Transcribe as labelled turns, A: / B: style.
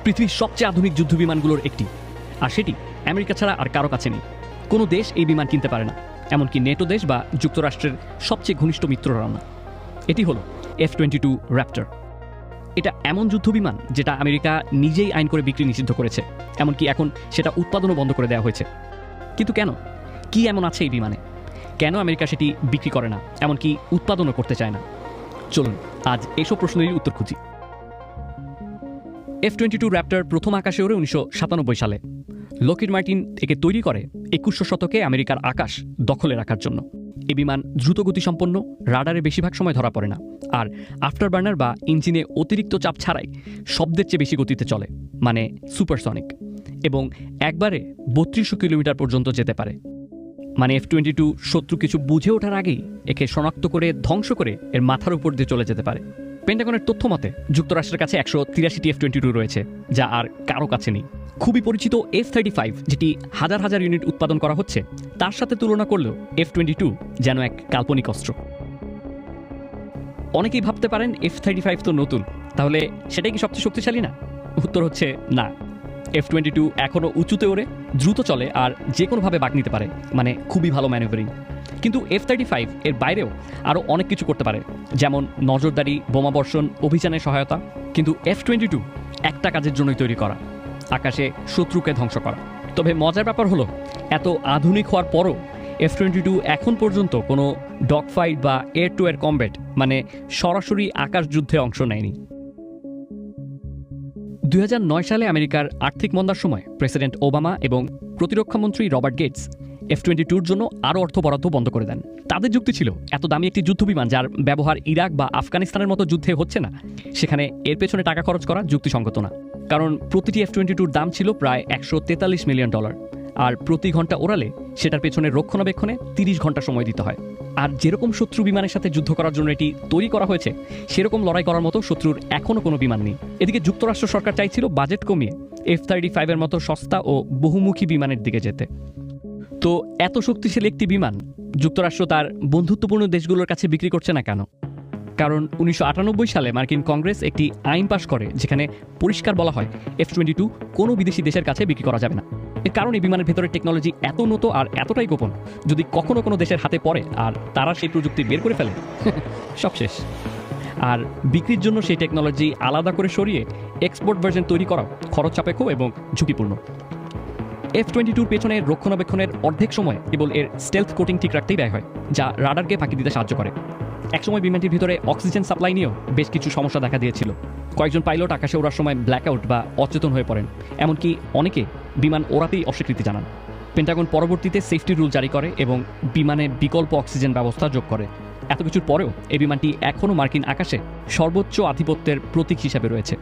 A: পৃথিবীর সবচেয়ে আধুনিক যুদ্ধবিমানগুলোর একটি, আর সেটি আমেরিকা ছাড়া আর কারো কাছে নেই। কোনো দেশ এই বিমান কিনতে পারে না, এমনকি নেটো দেশ বা যুক্তরাষ্ট্রের সবচেয়ে ঘনিষ্ঠ মিত্ররাও না। এটি হলো F-22 র্যাপ্টর। এটা এমন যুদ্ধবিমান যেটা আমেরিকা নিজেই আইন করে বিক্রি নিষিদ্ধ করেছে, এমনকি এখন সেটা উৎপাদনও বন্ধ করে দেওয়া হয়েছে। কিন্তু কেন? কি এমন আছে এই বিমানে? কেন আমেরিকা সেটি বিক্রি করে না, এমনকি উৎপাদনও করতে চায় না? চলুন আজ এসব প্রশ্নেরই উত্তর খুঁজি। F-22 র্যাপ্টর প্রথম আকাশে ওড়ে 1997 সালে। লকহিড মার্টিন একে তৈরি করে 21শো শতকে আমেরিকার আকাশ দখলে রাখার জন্য। এই বিমান দ্রুতগতিসম্পন্ন, রাডারে বেশিরভাগ সময় ধরা পড়ে না, আর আফটার বার্নার বা ইঞ্জিনে অতিরিক্ত চাপ ছাড়াই শব্দের চেয়ে বেশি গতিতে চলে, মানে সুপারসনিক, এবং একবারে 3200 কিলোমিটার পর্যন্ত যেতে পারে। মানে F-22 শত্রু কিছু বুঝে ওঠার আগেই একে শনাক্ত করে ধ্বংস করে এর মাথার উপর দিয়ে চলে যেতে পারে। পেন্টাগনের তথ্য মতে যুক্তরাষ্ট্রের কাছে 183টি F-22 রয়েছে, যা আর কারো কাছে নেই। খুবই পরিচিত F-35, যেটি হাজার হাজার ইউনিট উৎপাদন করা হচ্ছে, তার সাথে তুলনা করলেও F-22 যেন এক কাল্পনিক অস্ত্র। অনেকেই ভাবতে পারেন F-35 তো নতুন, তাহলে সেটাই কি সবচেয়ে শক্তিশালী না? উত্তর হচ্ছে না। F-22 এখনও উঁচুতে ওড়ে, দ্রুত চলে, আর যে কোনোভাবে বাঁক নিতে পারে, মানে খুবই ভালো ম্যানুভারিং। কিন্তু F-35 এর বাইরেও আরও অনেক কিছু করতে পারে, যেমন নজরদারি, বোমাবর্ষণ, অভিযানের সহায়তা। কিন্তু F-22 একটা কাজের জন্যই তৈরি করা: আকাশে শত্রুকে ধ্বংস করা। তবে মজার ব্যাপার হলো, এত আধুনিক হওয়ার পরও F-22 এখন পর্যন্ত কোনো ডগ ফাইট বা এয়ার টু এয়ার কমব্যাট, মানে সরাসরি আকাশ যুদ্ধে অংশ নেয়নি। 2009 সালে আমেরিকার আর্থিক মন্দার সময় প্রেসিডেন্ট ওবামা এবং প্রতিরক্ষামন্ত্রী রবার্ট গেটস F-22 জন্য আরও অর্থ বরাদ্দ বন্ধ করে দেন। তাদের যুক্তি ছিল, এত দামি একটি যুদ্ধবিমান যার ব্যবহার ইরাক বা আফগানিস্তানের মতো যুদ্ধে হচ্ছে না, সেখানে এর পেছনে টাকা খরচ করা যুক্তিসঙ্গত না। কারণ প্রতিটি F-22 দাম ছিল প্রায় $143 মিলিয়ন, আর প্রতি ঘন্টা ওড়ালে সেটার পেছনে রক্ষণাবেক্ষণে 30 ঘন্টা সময় দিতে হয়। আর যেরকম শত্রু বিমানের সাথে যুদ্ধ করার জন্য এটি তৈরি করা হয়েছে, সেরকম লড়াই করার মতো শত্রুর এখনও কোনো বিমান নেই। এদিকে যুক্তরাষ্ট্র সরকার চাইছিল বাজেট কমিয়ে F-35 এর মতো সস্তা ও বহুমুখী বিমানের দিকে যেতে। তো এত শক্তিশালী একটি বিমান যুক্তরাষ্ট্র তার বন্ধুত্বপূর্ণ দেশগুলোর কাছে বিক্রি করছে না কেন? কারণ 1998 সালে মার্কিন কংগ্রেস একটি আইন পাশ করে, যেখানে পরিষ্কার বলা হয় F-22 কোনো বিদেশি দেশের কাছে বিক্রি করা যাবে না। এর কারণ এই বিমানের ভেতরের টেকনোলজি এত উন্নত আর এতটাই গোপন, যদি কখনো কোনো দেশের হাতে পড়ে আর তারা সেই প্রযুক্তি বের করে ফেলে, সব শেষ। আর বিক্রির জন্য সেই টেকনোলজি আলাদা করে সরিয়ে এক্সপোর্ট ভার্জন তৈরি করাও খরচ সাপেক্ষ এবং ঝুঁকিপূর্ণ। F-22 পেছনে রক্ষণাবেক্ষণের অর্ধেক সময় কেবল এর স্টেলথ কোটিং ঠিক রাখতেই ব্যয় হয়, যা রাডারকে ফাঁকি দিতে সাহায্য করে। একসময় বিমানটির ভিতরে অক্সিজেন সাপ্লাই নিয়েও বেশ কিছু সমস্যা দেখা দিয়েছিল। কয়েকজন পাইলট আকাশে ওড়ার সময় ব্ল্যাকআউট বা অচেতন হয়ে পড়েন, এমনকি অনেকে বিমান ওড়াতেই অস্বীকৃতি জানান। পেন্টাগন পরবর্তীতে সেফটি রুল জারি করে এবং বিমানে বিকল্প অক্সিজেন ব্যবস্থা যোগ করে। এত কিছুর পরেও এই বিমানটি এখনও মার্কিন আকাশে সর্বোচ্চ আধিপত্যের প্রতীক হিসাবে রয়েছে।